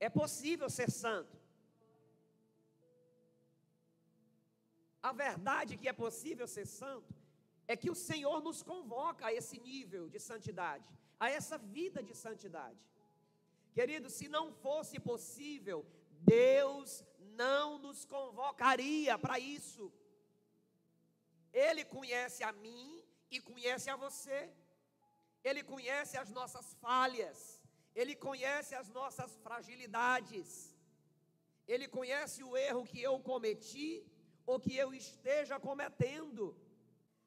É possível ser santo. A verdade que é possível ser santo é que o Senhor nos convoca a esse nível de santidade, a essa vida de santidade. Querido, se não fosse possível, Deus não nos convocaria para isso. Ele conhece a mim e conhece a você. Ele conhece as nossas falhas. Ele conhece as nossas fragilidades. Ele conhece o erro que eu cometi ou que eu esteja cometendo.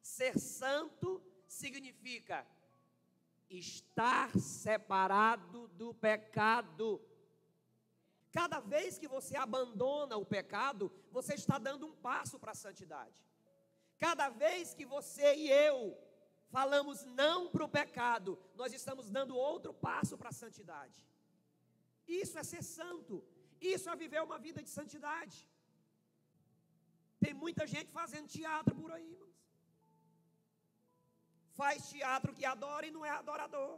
Ser santo significa estar separado do pecado. Cada vez que você abandona o pecado, você está dando um passo para a santidade. Cada vez que você e eu falamos não para o pecado, nós estamos dando outro passo para a santidade. Isso é ser santo. Isso é viver uma vida de santidade. Tem muita gente fazendo teatro por aí, irmãos. Faz teatro que adora e não é adorador.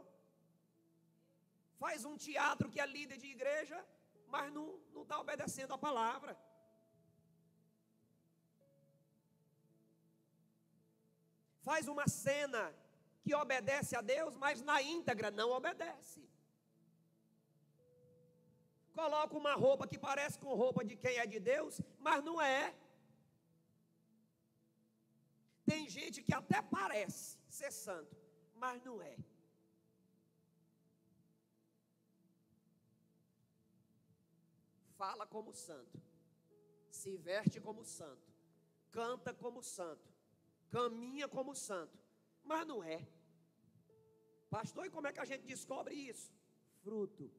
Faz um teatro que é líder de igreja, mas não está obedecendo a palavra. Faz uma cena que obedece a Deus, mas na íntegra não obedece. Coloca uma roupa que parece com roupa de quem é de Deus, mas não é. Tem gente que até parece ser santo, mas não é. Fala como santo, se veste como santo, canta como santo, caminha como santo, mas não é. Pastor, e como é que a gente descobre isso? Fruto.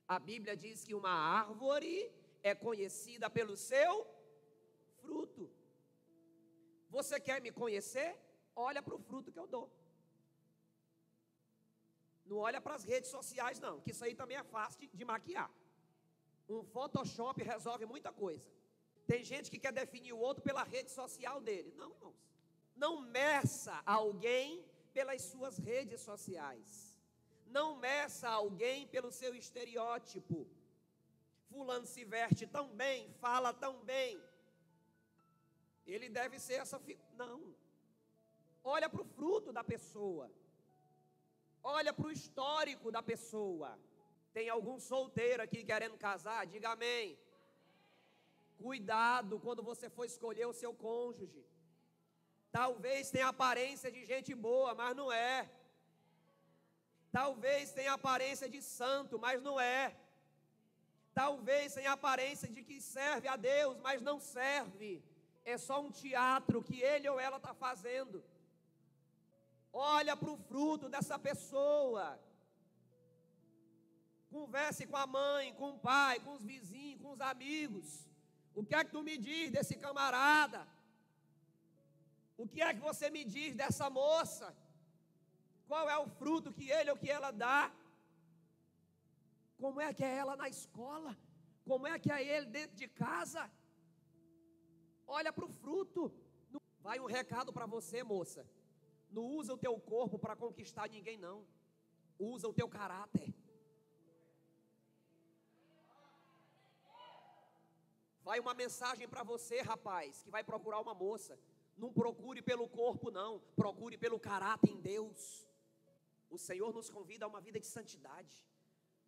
A Bíblia diz que uma árvore é conhecida pelo seu fruto. Você quer me conhecer? Olha para o fruto que eu dou. Não olha para as redes sociais não, que isso aí também é fácil de maquiar. Um Photoshop resolve muita coisa. Tem gente que quer definir o outro pela rede social dele. Não, irmãos. Não meça alguém pelas suas redes sociais. Não meça alguém pelo seu estereótipo. Fulano se veste tão bem, fala tão bem. Ele deve ser essa figura. Não. Olha para o fruto da pessoa. Olha para o histórico da pessoa. Tem algum solteiro aqui querendo casar? Diga amém. Cuidado quando você for escolher o seu cônjuge. Talvez tenha aparência de gente boa, mas não é. Talvez tenha aparência de santo, mas não é. Talvez tenha aparência de que serve a Deus, mas não serve. É só um teatro que ele ou ela está fazendo. Olha para o fruto dessa pessoa. Converse com a mãe, com o pai, com os vizinhos, com os amigos. O que é que tu me diz desse camarada? O que é que você me diz dessa moça? Qual é o fruto que ele ou que ela dá? Como é que é ela na escola? Como é que é ele dentro de casa? Olha para o fruto. Vai um recado para você, moça. Não usa o teu corpo para conquistar ninguém, não. Usa o teu caráter. Vai uma mensagem para você, rapaz, que vai procurar uma moça. Não procure pelo corpo, não. Procure pelo caráter em Deus. O Senhor nos convida a uma vida de santidade,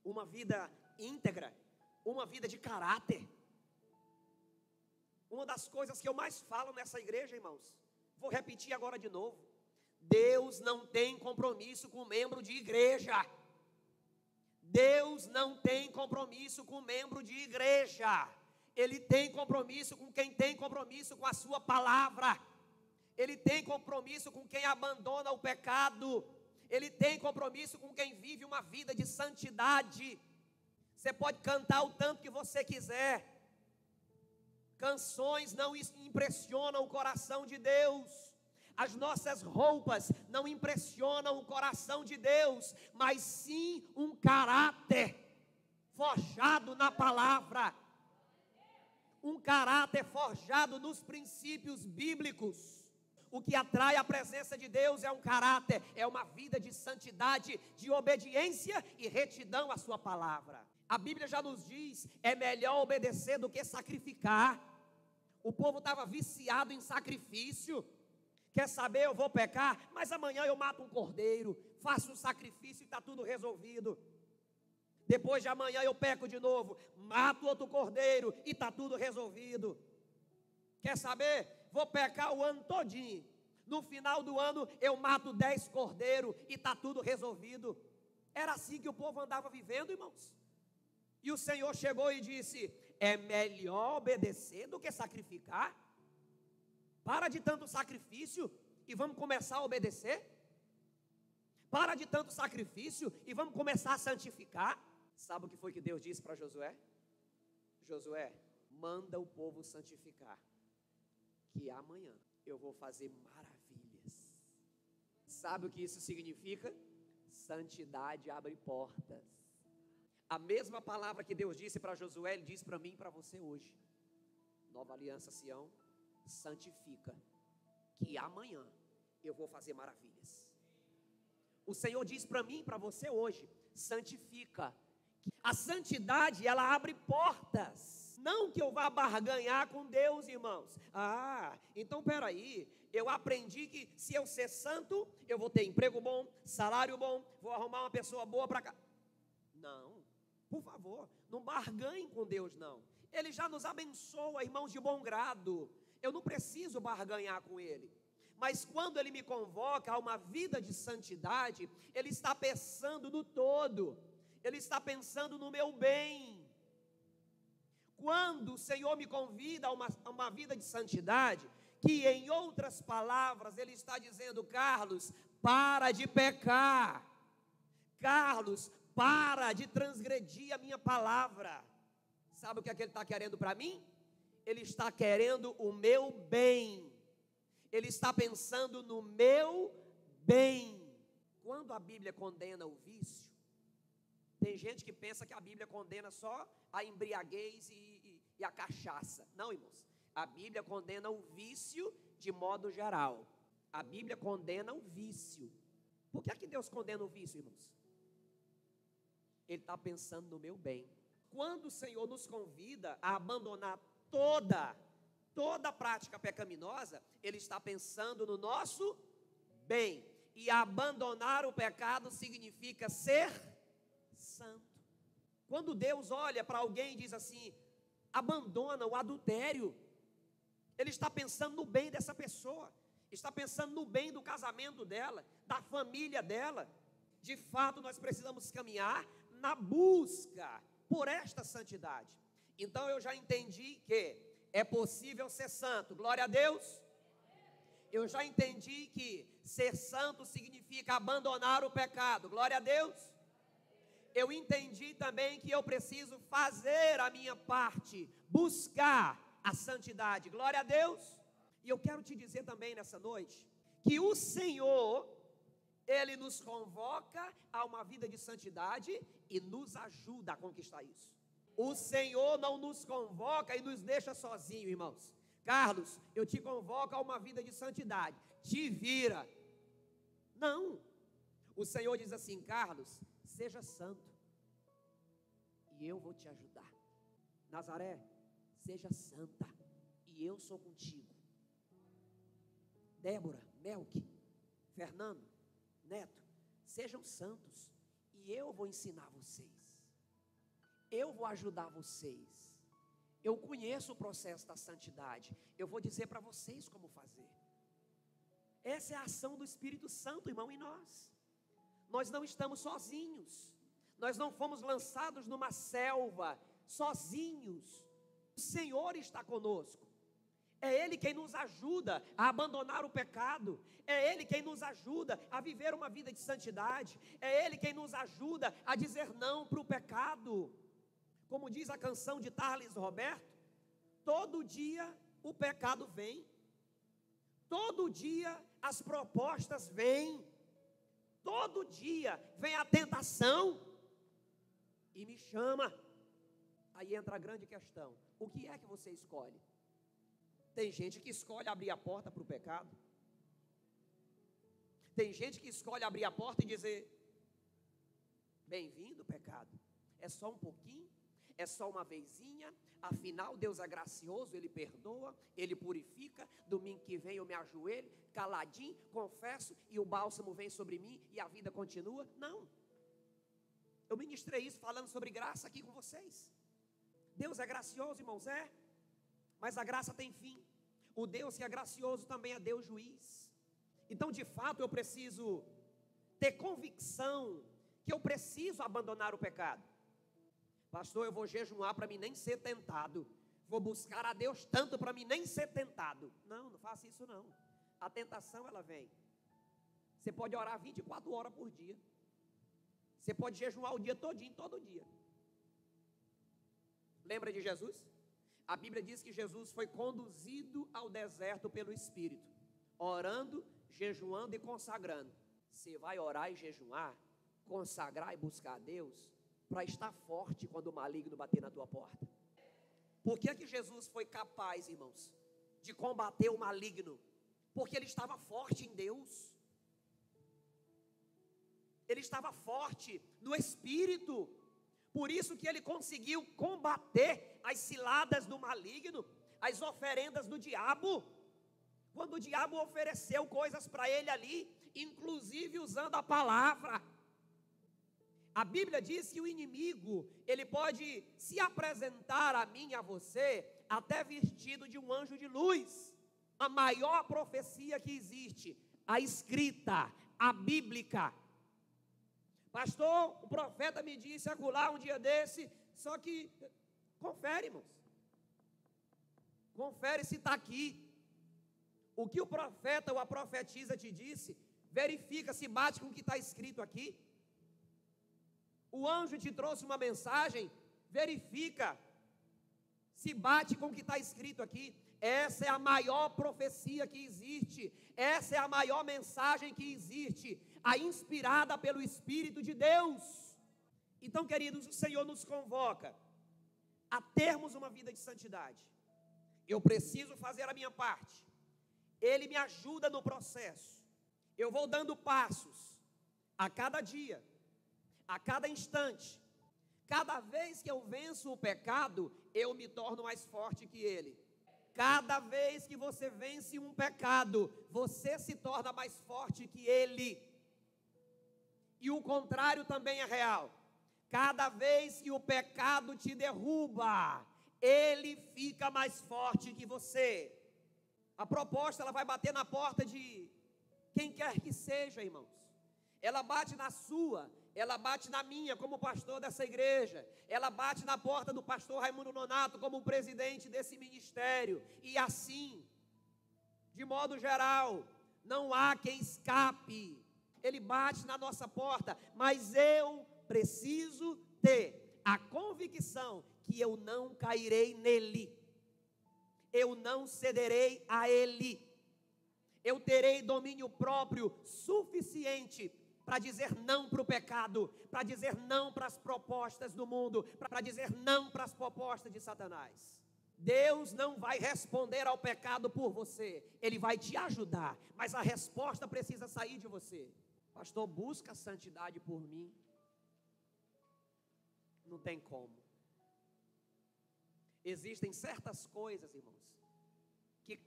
uma vida íntegra, uma vida de caráter. Uma das coisas que eu mais falo nessa igreja, irmãos, vou repetir agora de novo. Deus não tem compromisso com membro de igreja. Deus não tem compromisso com membro de igreja. Ele tem compromisso com quem tem compromisso com a sua palavra. Ele tem compromisso com quem abandona o pecado. Ele tem compromisso com quem vive uma vida de santidade. Você pode cantar o tanto que você quiser. Canções não impressionam o coração de Deus. As nossas roupas não impressionam o coração de Deus, mas sim um caráter forjado na palavra. Um caráter forjado nos princípios bíblicos. o que atrai a presença de Deus é um caráter, é uma vida de santidade, de obediência e retidão à sua palavra. A Bíblia já nos diz, é melhor obedecer do que sacrificar. O povo estava viciado em sacrifício. Quer saber, eu vou pecar, mas amanhã eu mato um cordeiro, faço um sacrifício e está tudo resolvido. Depois de amanhã eu peco de novo, mato outro cordeiro e está tudo resolvido. Quer saber? Vou pecar o ano todinho. No final do ano eu mato 10 cordeiros e está tudo resolvido. Era assim que o povo andava vivendo, irmãos. E o Senhor chegou e disse, é melhor obedecer do que sacrificar. Para de tanto sacrifício e vamos começar a obedecer. Para de tanto sacrifício e vamos começar a santificar. Sabe o que foi que Deus disse para Josué? Josué, manda o povo santificar, que amanhã eu vou fazer maravilhas. Sabe o que isso significa? Santidade abre portas. A mesma palavra que Deus disse para Josué, Ele diz para mim e para você hoje. Nova Aliança Sião, santifica, que amanhã eu vou fazer maravilhas. O Senhor diz para mim e para você hoje, santifica. A santidade, ela abre portas. Não que eu vá barganhar com Deus, irmãos. Então peraí, eu aprendi que se eu ser santo, eu vou ter emprego bom, salário bom, vou arrumar uma pessoa boa para cá. Não, por favor, não barganhe com Deus não. Ele já nos abençoa, irmãos, de bom grado. Eu não preciso barganhar com Ele. Mas quando Ele me convoca a uma vida de santidade, Ele está pensando no todo. Ele está pensando no meu bem. Quando o Senhor me convida a uma vida de santidade, que em outras palavras Ele está dizendo, Carlos, para de pecar. Carlos, para de transgredir a minha palavra. Sabe o que é que Ele está querendo para mim? Ele está querendo o meu bem. Ele está pensando no meu bem. Quando a Bíblia condena o vício, tem gente que pensa que a Bíblia condena só a embriaguez e a cachaça. Não, irmãos. A Bíblia condena o vício de modo geral. A Bíblia condena o vício. Por que é que Deus condena o vício, irmãos? Ele está pensando no meu bem. Quando o Senhor nos convida a abandonar toda prática pecaminosa, Ele está pensando no nosso bem. E abandonar o pecado significa ser santo. Quando Deus olha para alguém e diz assim, abandona o adultério, Ele está pensando no bem dessa pessoa, está pensando no bem do casamento dela, da família dela. De fato, nós precisamos caminhar na busca por esta santidade. Então eu já entendi que é possível ser santo, glória a Deus. Eu já entendi que ser santo significa abandonar o pecado, glória a Deus. Eu entendi também que eu preciso fazer a minha parte, buscar a santidade, glória a Deus. E eu quero te dizer também nessa noite, que o Senhor, Ele nos convoca a uma vida de santidade e nos ajuda a conquistar isso. O Senhor não nos convoca e nos deixa sozinhos, irmãos. Carlos, eu te convoco a uma vida de santidade, te vira. Não, o Senhor diz assim, Carlos, seja santo e eu vou te ajudar. Nazaré, seja santa e eu sou contigo. Débora, Melque, Fernando, Neto, sejam santos e eu vou ensinar vocês. Eu vou ajudar vocês. Eu conheço o processo da santidade. Eu vou dizer para vocês como fazer. Essa é a ação do Espírito Santo, irmão, em nós. Nós não estamos sozinhos. Nós não fomos lançados numa selva sozinhos. O Senhor está conosco. É Ele quem nos ajuda a abandonar o pecado. É Ele quem nos ajuda a viver uma vida de santidade. É Ele quem nos ajuda a dizer não para o pecado. Como diz a canção de Thales Roberto, todo dia o pecado vem. Todo dia as propostas vêm. Todo dia vem a tentação e me chama. Aí entra a grande questão: o que é que você escolhe? Tem gente que escolhe abrir a porta para o pecado. Tem gente que escolhe abrir a porta e dizer: bem-vindo, pecado. É só um pouquinho, é só uma vezinha. Afinal, Deus é gracioso, Ele perdoa, Ele purifica. Domingo que vem eu me ajoelho, caladinho, confesso, e o bálsamo vem sobre mim e a vida continua. Não. Eu ministrei isso falando sobre graça aqui com vocês. Deus é gracioso, irmãos, mas a graça tem fim. O Deus que é gracioso também é Deus juiz. Então, de fato, eu preciso ter convicção que eu preciso abandonar o pecado. Pastor, eu vou jejuar para mim nem ser tentado. Vou buscar a Deus tanto para mim nem ser tentado. Não, não faça isso não. A tentação, ela vem. Você pode orar 24 horas por dia. Você pode jejuar o dia todinho, todo dia. Lembra de Jesus? A Bíblia diz que Jesus foi conduzido ao deserto pelo Espírito, orando, jejuando e consagrando. Você vai orar e jejuar, consagrar e buscar a Deus, para estar forte quando o maligno bater na tua porta. Por que que Jesus foi capaz, irmãos, de combater o maligno? Porque ele estava forte em Deus. Ele estava forte no Espírito. Por isso que ele conseguiu combater as ciladas do maligno, as oferendas do diabo. Quando o diabo ofereceu coisas para ele ali, inclusive usando a palavra. A Bíblia diz que o inimigo, ele pode se apresentar a mim e a você, até vestido de um anjo de luz. A maior profecia que existe, a escrita, a bíblica. Pastor, o profeta me disse acolá um dia desse, só que, confere, irmãos. Confere se está aqui. O que o profeta ou a profetisa te disse, verifica se bate com o que está escrito aqui. O anjo te trouxe uma mensagem, verifica se bate com o que está escrito aqui. Essa é a maior profecia que existe, essa é a maior mensagem que existe, a inspirada pelo Espírito de Deus. Então, queridos, o Senhor nos convoca a termos uma vida de santidade. Eu preciso fazer a minha parte, Ele me ajuda no processo. Eu vou dando passos a cada dia, a cada instante. Cada vez que eu venço o pecado, eu me torno mais forte que ele. Cada vez que você vence um pecado, você se torna mais forte que ele. E o contrário também é real. Cada vez que o pecado te derruba, ele fica mais forte que você. A proposta, ela vai bater na porta de quem quer que seja, irmãos. Ela bate na sua, ela bate na minha como pastor dessa igreja, ela bate na porta do pastor Raimundo Nonato como presidente desse ministério, e assim, de modo geral, não há quem escape. Ele bate na nossa porta, mas eu preciso ter a convicção que eu não cairei nele, eu não cederei a ele, eu terei domínio próprio suficiente para dizer não para o pecado, para dizer não para as propostas do mundo, para dizer não para as propostas de Satanás. Deus não vai responder ao pecado por você, Ele vai te ajudar, mas a resposta precisa sair de você. Pastor, busca a santidade por mim. Não tem como. Existem certas coisas, irmãos, que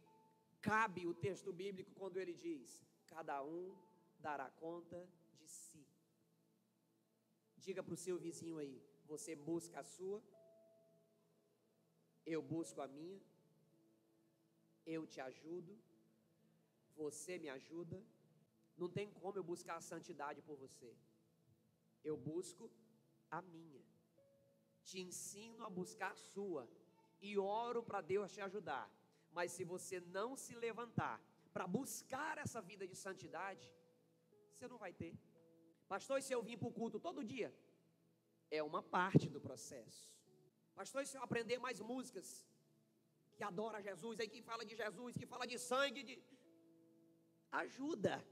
cabe o texto bíblico quando ele diz: cada um dará conta de si. Diga para o seu vizinho aí: você busca a sua, eu busco a minha, eu te ajudo, você me ajuda. Não tem como eu buscar a santidade por você, eu busco a minha, te ensino a buscar a sua e oro para Deus te ajudar. Mas se você não se levantar para buscar essa vida de santidade, você não vai ter. Pastor, e se eu vim para o culto todo dia? É uma parte do processo. Pastor, e se eu aprender mais músicas que adora Jesus, aí que fala de Jesus, que fala de sangue, ajuda.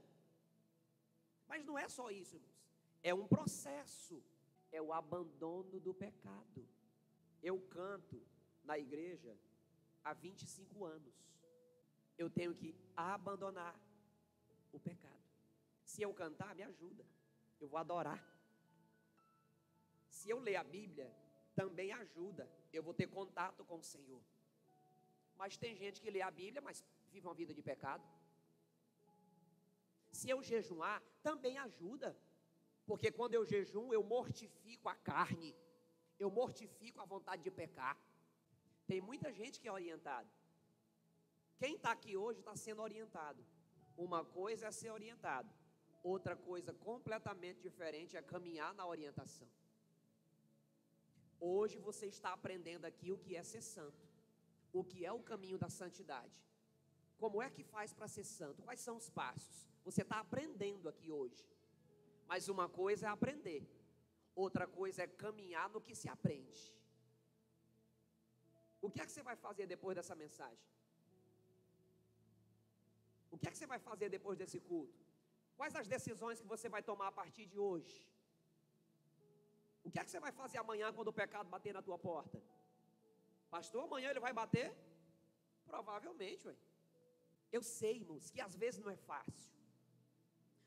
Mas não é só isso, irmãos. É um processo. É o abandono do pecado. Eu canto na igreja há 25 anos. Eu tenho que abandonar o pecado. Se eu cantar, me ajuda. Eu vou adorar. Se eu ler a Bíblia, também ajuda. Eu vou ter contato com o Senhor. Mas tem gente que lê a Bíblia, mas vive uma vida de pecado. Se eu jejuar, também ajuda. Porque quando eu jejum, eu mortifico a carne. Eu mortifico a vontade de pecar. Tem muita gente que é orientada. Quem está aqui hoje está sendo orientado. Uma coisa é ser orientado. Outra coisa completamente diferente é caminhar na orientação. Hoje você está aprendendo aqui o que é ser santo. O que é o caminho da santidade. Como é que faz para ser santo? Quais são os passos? Você está aprendendo aqui hoje. Mas uma coisa é aprender. Outra coisa é caminhar no que se aprende. O que é que você vai fazer depois dessa mensagem? O que é que você vai fazer depois desse culto? Quais as decisões que você vai tomar a partir de hoje? O que é que você vai fazer amanhã quando o pecado bater na tua porta? Pastor, amanhã ele vai bater? Provavelmente, ué. Eu sei, irmãos, que às vezes não é fácil.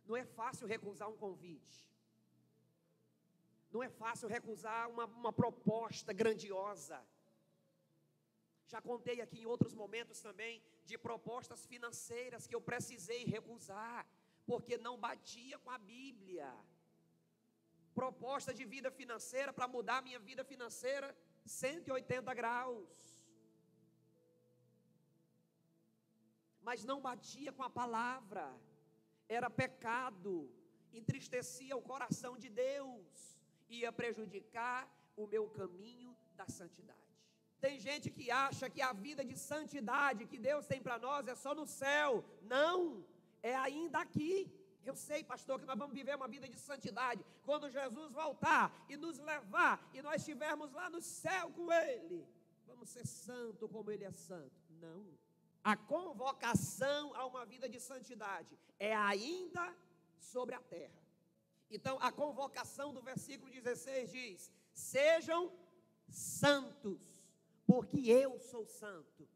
Não é fácil recusar um convite. Não é fácil recusar uma proposta grandiosa. Já contei aqui em outros momentos também de propostas financeiras que eu precisei recusar, porque não batia com a Bíblia. Proposta de vida financeira para mudar a minha vida financeira 180 graus. Mas não batia com a palavra. Era pecado, entristecia o coração de Deus, ia prejudicar o meu caminho da santidade. Tem gente que acha que a vida de santidade que Deus tem para nós é só no céu. Não, é ainda aqui. Eu sei, pastor, que nós vamos viver uma vida de santidade quando Jesus voltar e nos levar e nós estivermos lá no céu com Ele. Vamos ser santo como Ele é santo. Não. A convocação a uma vida de santidade é ainda sobre a terra. Então, a convocação do versículo 16 diz: sejam santos, porque eu sou santo.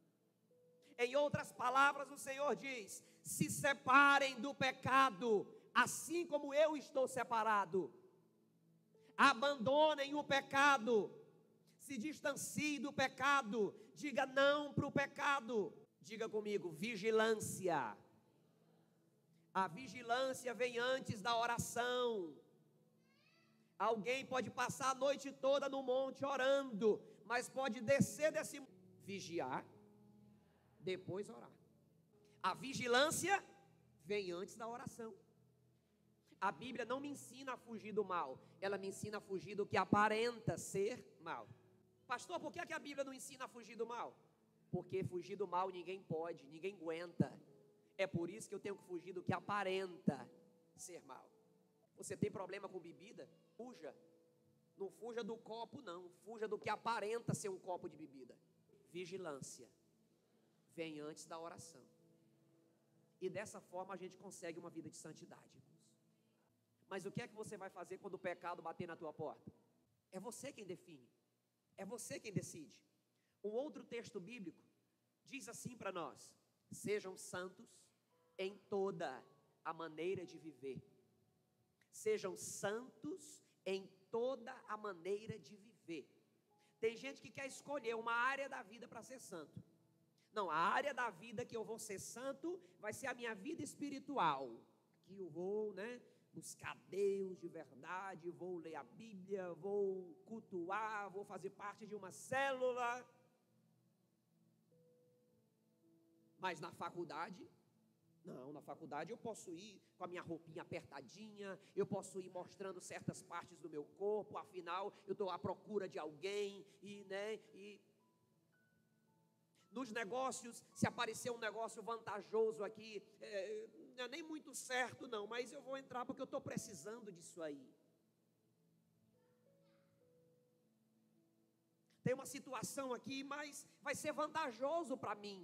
Em outras palavras, o Senhor diz: se separem do pecado, assim como eu estou separado. Abandonem o pecado, se distanciem do pecado, diga não para o pecado. Diga comigo, vigilância. A vigilância vem antes da oração. Alguém pode passar a noite toda no monte orando, mas pode descer desse monte, vigiar, depois orar. A vigilância vem antes da oração. A Bíblia não me ensina a fugir do mal, ela me ensina a fugir do que aparenta ser mal. Pastor, por que a Bíblia não ensina a fugir do mal? Porque fugir do mal ninguém pode, ninguém aguenta. É por isso que eu tenho que fugir do que aparenta ser mal. Você tem problema com bebida? Fuja. Não fuja do copo, não. Fuja do que aparenta ser um copo de bebida. Vigilância vem antes da oração. E dessa forma a gente consegue uma vida de santidade, irmãos. Mas o que é que você vai fazer quando o pecado bater na tua porta? É você quem define. É você quem decide. Um outro texto bíblico diz assim para nós: sejam santos em toda a maneira de viver. Sejam santos em toda a maneira de viver. Tem gente que quer escolher uma área da vida para ser santo. Não, a área da vida que eu vou ser santo vai ser a minha vida espiritual. Que eu vou, buscar Deus de verdade, vou ler a Bíblia, vou cultuar, vou fazer parte de uma célula. Mas na faculdade, não, na faculdade eu posso ir com a minha roupinha apertadinha, eu posso ir mostrando certas partes do meu corpo, afinal eu estou à procura de alguém, e nos negócios, se aparecer um negócio vantajoso aqui, não é nem muito certo não, mas eu vou entrar porque eu estou precisando disso aí. Tem uma situação aqui, mas vai ser vantajoso para mim.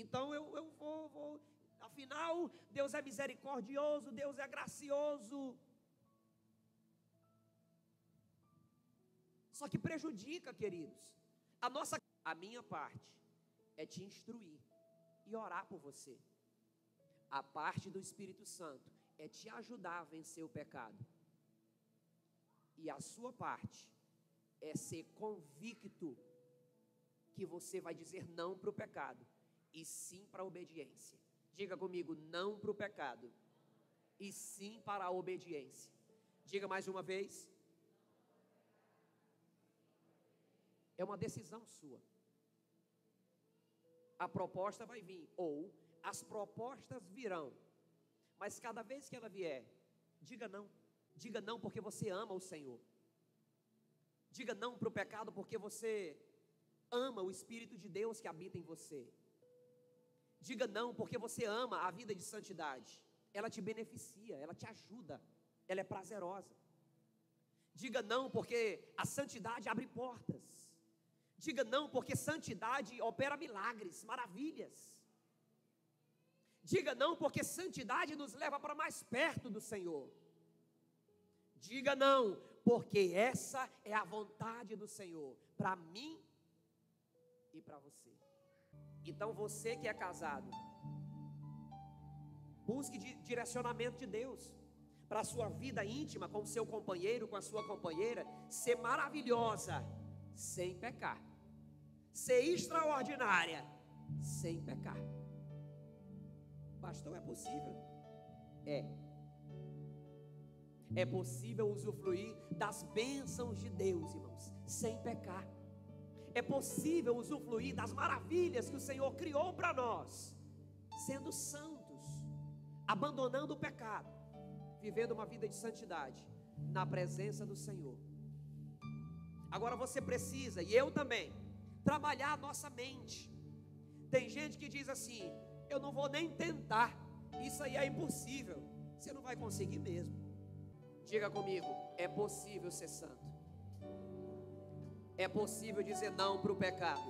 Então eu vou, afinal, Deus é misericordioso, Deus é gracioso. Só que prejudica, queridos. A minha parte é te instruir e orar por você. A parte do Espírito Santo é te ajudar a vencer o pecado. E a sua parte é ser convicto que você vai dizer não para o pecado e sim para a obediência. Diga comigo, não para o pecado e sim para a obediência. Diga mais uma vez. É uma decisão sua. A proposta vai vir, ou as propostas virão, mas cada vez que ela vier, diga não. Diga não porque você ama o Senhor. Diga não para o pecado porque você ama o Espírito de Deus que habita em você. Diga não porque você ama a vida de santidade. Ela te beneficia, ela te ajuda, ela é prazerosa. Diga não porque a santidade abre portas. Diga não porque santidade opera milagres, maravilhas. Diga não porque santidade nos leva para mais perto do Senhor. Diga não porque essa é a vontade do Senhor para mim e para você. Então você que é casado, busque direcionamento de Deus para a sua vida íntima com o seu companheiro, com a sua companheira, ser maravilhosa sem pecar, ser extraordinária sem pecar. Pastor, é possível? É possível usufruir das bênçãos de Deus, irmãos, sem pecar. É possível usufruir das maravilhas que o Senhor criou para nós, sendo santos, abandonando o pecado, vivendo uma vida de santidade, na presença do Senhor. Agora você precisa, e eu também, trabalhar a nossa mente. Tem gente que diz assim, eu não vou nem tentar, isso aí é impossível, você não vai conseguir mesmo. Diga comigo, é possível ser santo. É possível dizer não para o pecado.